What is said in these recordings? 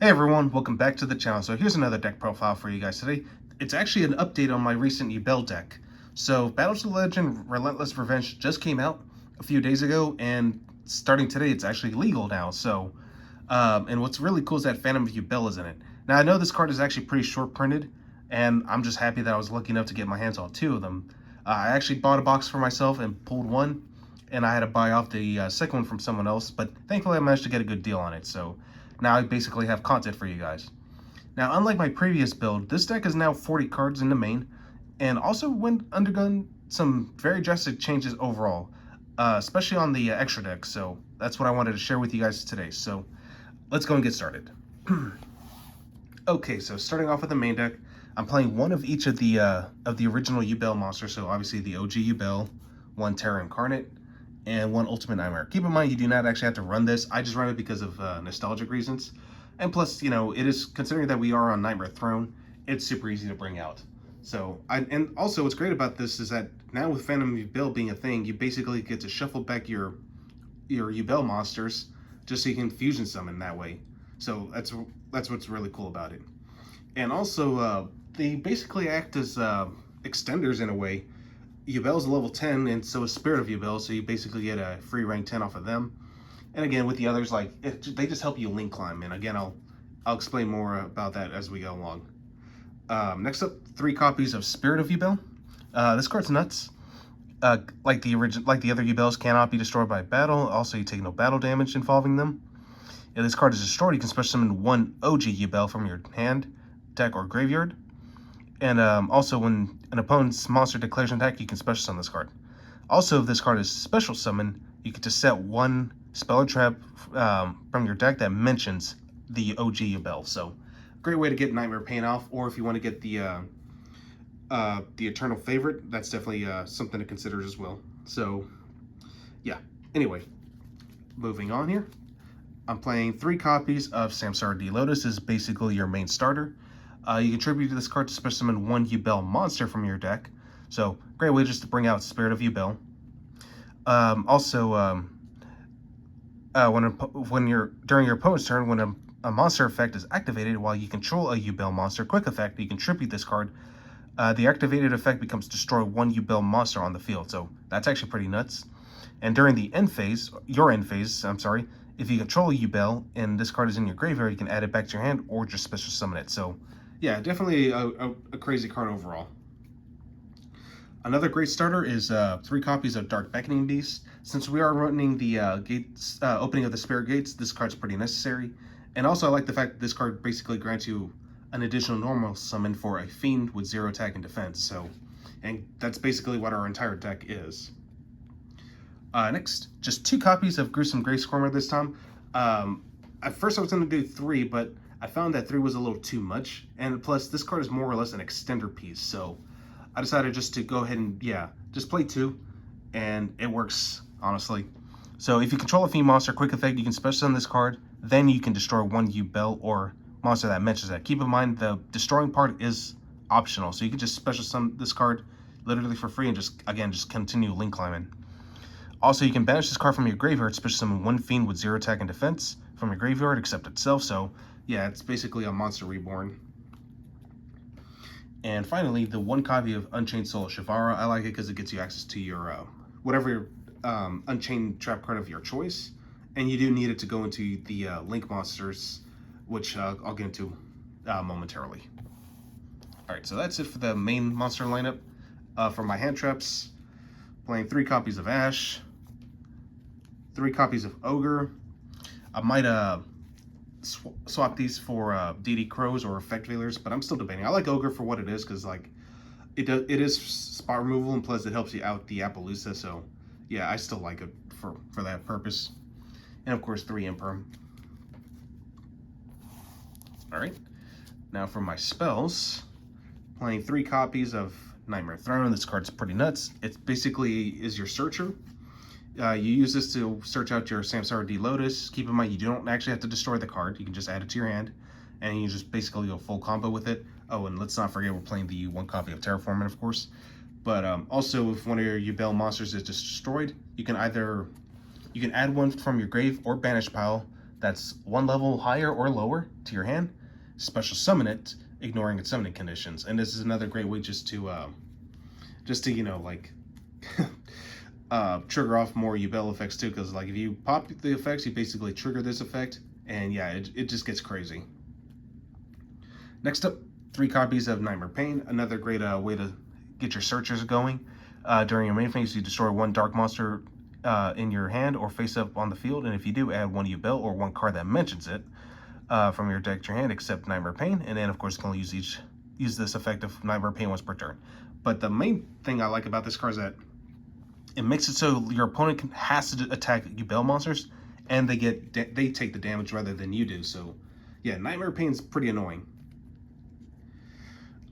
Hey everyone, welcome back to the channel. So here's another deck profile for you guys today. It's actually an update on my recent Yubel deck. So Battles of the Legend Relentless Revenge just came out a few days ago, and starting today it's actually legal now. So, and what's really cool is that Phantom Yubel is in it. Now I know this card is actually pretty short printed, and I'm just happy that I was lucky enough to get my hands on two of them. I actually bought a box for myself and pulled one, and I had to buy off the second one from someone else, but thankfully I managed to get a good deal on it. So now I basically have content for you guys. Now, unlike my previous build, this deck is now 40 cards in the main, and also undergone some very drastic changes overall, especially on the extra deck. So that's what I wanted to share with you guys today. So let's go and get started. Okay, so starting off with the main deck, I'm playing one of each of the original Yubel monsters. So obviously the OG Yubel, one Terra Incarnate, and one Ultimate Nightmare. Keep in mind, you do not actually have to run this. I just run it because of nostalgic reasons. And plus, you know, it is, considering that we are on Nightmare Throne, it's super easy to bring out. So, and also what's great about this is that now with Phantom Yubel being a thing, you basically get to shuffle back your Yubel monsters just so you can fusion summon that way. So that's what's really cool about it. And also, they basically act as extenders in a way. Yubel's level 10, and so is Spirit of Yubel, so you basically get a free rank 10 off of them. And again, with the others, like, they just help you link climb. And again, I'll explain more about that as we go along. Next up, 3 copies of Spirit of Yubel. This card's nuts. Like the other Yubels, cannot be destroyed by battle. Also, you take no battle damage involving them. If this card is destroyed, you can special summon one OG Yubel from your hand, deck, or graveyard. And also, when an opponent's monster declares an attack, you can special summon this card. Also, if this card is special summon, you get to set one spell or trap from your deck that mentions the OG Yubel. So, great way to get Nightmare Pain off. Or if you want to get the Eternal Favorite, that's definitely something to consider as well. So, yeah. Anyway, moving on here. I'm playing 3 copies of Samsara D Lotus. This is basically your main starter. You contribute to this card to special summon one Yubel monster from your deck. So, great way just to bring out Spirit of Yubel. During your opponent's turn, when a monster effect is activated while you control a Yubel monster quick effect, you contribute this card. The activated effect becomes destroy one Yubel monster on the field. So that's actually pretty nuts. And during the your end phase, if you control a Yubel and this card is in your graveyard, you can add it back to your hand or just special summon it. So yeah, definitely a crazy card overall. Another great starter is 3 copies of Dark Beckoning Beast. Since we are running the opening of the Spirit Gates, this card's pretty necessary. And also, I like the fact that this card basically grants you an additional normal summon for a Fiend with 0 attack and defense. So, and that's basically what our entire deck is. Next, just 2 copies of Gruesome Grayscorner this time. At first I was going to do 3, but I found that 3 was a little too much. And plus, this card is more or less an extender piece. So I decided just to go ahead and, just play 2. And it works, honestly. So if you control a Fiend monster, quick effect, you can special summon this card. Then you can destroy one Yubel or monster that mentions that. Keep in mind, the destroying part is optional. So you can just special summon this card literally for free and just continue link climbing. Also, you can banish this card from your graveyard, special summon one Fiend with 0 attack and defense from your graveyard, except itself. So, yeah, it's basically a monster reborn. And finally, the 1 copy of Unchained Soul of Shivara. I like it because it gets you access to your whatever Unchained trap card of your choice. And you do need it to go into the Link monsters, which I'll get into momentarily. Alright, so that's it for the main monster lineup. For my hand traps, playing 3 copies of Ash, 3 copies of Ogre. I might swap these for DD Crows or Effect Veilers, but I'm still debating. I like Ogre for what it is, because like it is spot removal, and plus it helps you out the Appaloosa. So yeah, I still like it for that purpose. And of course, 3 Emperor. All right, now for my spells, playing 3 copies of Nightmare Throne. This card's pretty nuts. It basically is your searcher. You use this to search out your Samsara D Lotus. Keep in mind, you don't actually have to destroy the card. You can just add it to your hand, and you just basically go full combo with it. Oh, and let's not forget we're playing the 1 copy of Terraforming, of course. But also, if one of your Yubel monsters is destroyed, you can add one from your grave or banish pile that's one level higher or lower to your hand. Special summon it, ignoring its summoning conditions. And this is another great way just to you know, like trigger off more Yubel effects too, because like if you pop the effects, you basically trigger this effect, and yeah, it just gets crazy. Next up, 3 copies of Nightmare Pain, another great way to get your searchers going. During your main phase, you destroy 1 dark monster in your hand or face up on the field, and if you do, add 1 Yubel or 1 card that mentions it from your deck to your hand, except Nightmare Pain, and then of course you can only use this effect of Nightmare Pain once per turn. But the main thing I like about this card is that it makes it so your opponent has to attack Yubel monsters, and they take the damage rather than you do. So yeah, Nightmare Pain is pretty annoying.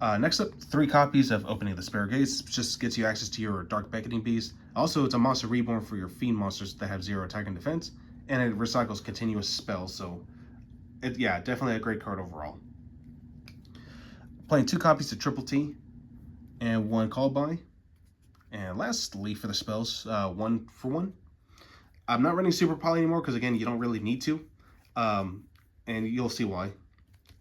Next up, 3 copies of Opening the Spare Gates. Just gets you access to your Dark Beckoning Beast. Also, it's a monster reborn for your Fiend monsters that have 0 attack and defense, and it recycles continuous spells. So yeah, definitely a great card overall. Playing 2 copies of Triple T and 1 Call By. And lastly, for the spells, 1 for 1. I'm not running Super Poly anymore because, again, you don't really need to. And you'll see why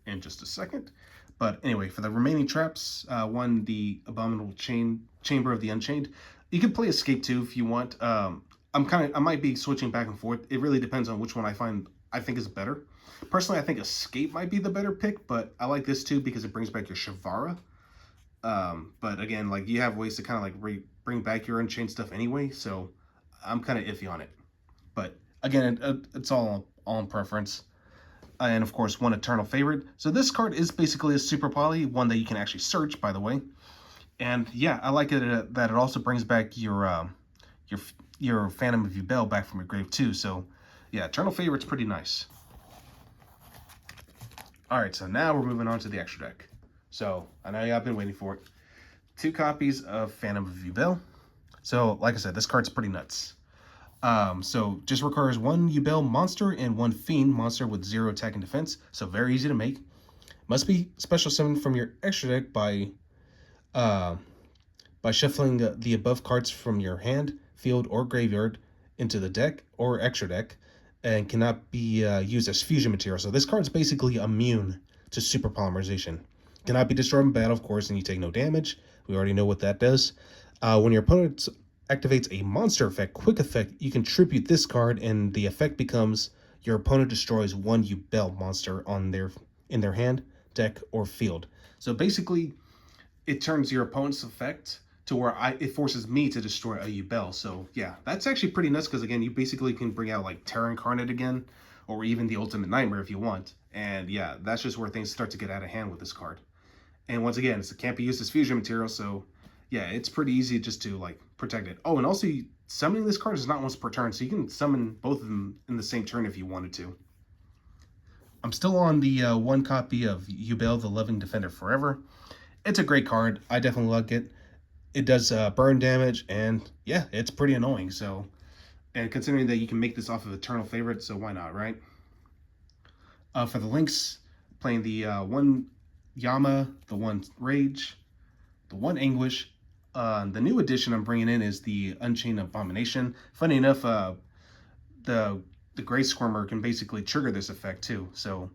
in just a second. But anyway, for the remaining traps, 1, the Abominable Chamber of the Unchained. You can play Escape too if you want. I might be switching back and forth. It really depends on which one I think is better. Personally, I think Escape might be the better pick, but I like this too because it brings back your Shavara. But again, like you have ways to kind of like bring back your Unchained stuff anyway, so I'm kind of iffy on it. But again, it's all in preference. And of course, 1 Eternal Favorite. So this card is basically a Super Poly, one that you can actually search, by the way. And yeah, I like it that it also brings back your Phantom Yubel back from your grave too. So yeah, Eternal Favorite's pretty nice. All right, so now we're moving on to the extra deck. So I know y'all been waiting for it. 2 copies of Phantom Yubel. So like I said, this card's pretty nuts. So just requires 1 Yubel monster and 1 Fiend monster with 0 attack and defense. So very easy to make. Must be special summoned from your extra deck by shuffling the above cards from your hand, field, or graveyard into the deck or extra deck, and cannot be used as fusion material. So this card's basically immune to Super Polymerization. Cannot be destroyed in battle, of course, and you take no damage. We already know what that does. When your opponent activates a monster effect, quick effect, you can tribute this card, and the effect becomes your opponent destroys 1 Yubel monster in their hand, deck, or field. So basically, it turns your opponent's effect to where it forces me to destroy a Yubel. So yeah, that's actually pretty nuts because again, you basically can bring out like Terra Incarnate again, or even the Ultimate Nightmare if you want. And yeah, that's just where things start to get out of hand with this card. And once again, it can't be used as fusion material, so yeah, it's pretty easy just to like protect it. Oh, and also summoning this card is not once per turn, so you can summon both of them in the same turn if you wanted to. I'm still on the 1 copy of Yubel, the Loving Defender Forever. It's a great card. I definitely like it. It does burn damage, and yeah, it's pretty annoying. So, and considering that you can make this off of Eternal Favorite, so why not, right? For the links, playing the 1 Yama, the 1 Rage, the 1 Anguish. The new addition I'm bringing in is the Unchained Abomination. Funny enough, the Gray Squirmer can basically trigger this effect too. So,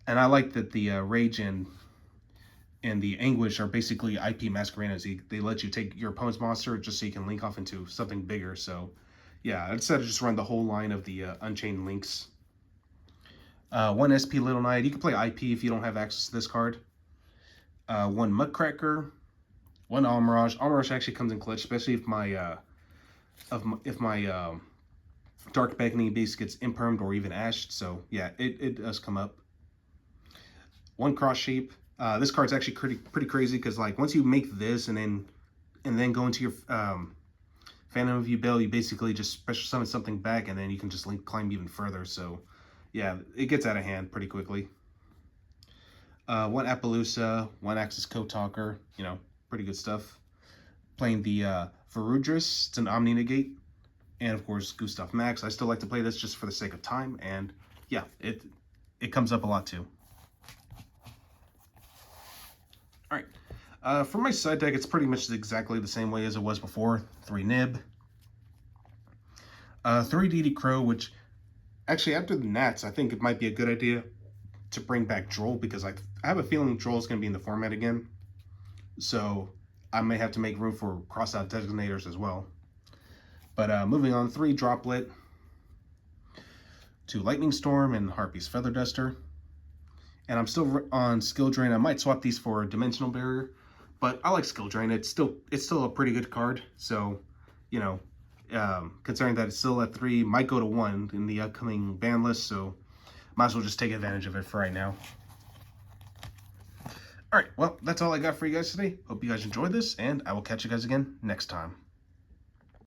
and I like that the Rage and the Anguish are basically IP Masqueradas. They let you take your opponent's monster just so you can link off into something bigger. So, yeah, instead of just run the whole line of the Unchained links. 1 SP Little Knight. You can play IP if you don't have access to this card. 1 Muckcracker. 1 Almirage. Almirage actually comes in clutch, especially if my Dark Beckoning Beast gets impermed or even ashed. So yeah, it does come up. 1 Cross Sheep. This card's actually pretty crazy because like once you make this and then go into your Phantom Yubel, you basically just special summon something back, and then you can just climb even further. So yeah, it gets out of hand pretty quickly. 1 Appaloosa, 1 Axis Code Talker, you know, pretty good stuff. Playing the Varudris, it's an Omni Negate, and of course Gustav Max. I still like to play this just for the sake of time, and yeah, it comes up a lot too. All right, for my side deck, it's pretty much exactly the same way as it was before. 3 Nib, 3 DD Crow, which Actually, after the Nats, I think it might be a good idea to bring back Droll, because I have a feeling Droll's going to be in the format again. So I may have to make room for cross-out designators as well. But moving on, 3 Droplet, 2 Lightning Storm, and Harpy's Feather Duster. And I'm still on Skill Drain. I might swap these for Dimensional Barrier, but I like Skill Drain. It's still a pretty good card. So, you know, considering that it's still at 3, might go to 1 in the upcoming ban list. So, might as well just take advantage of it for right now. All right, well, that's all I got for you guys today. Hope you guys enjoyed this, and I will catch you guys again next time.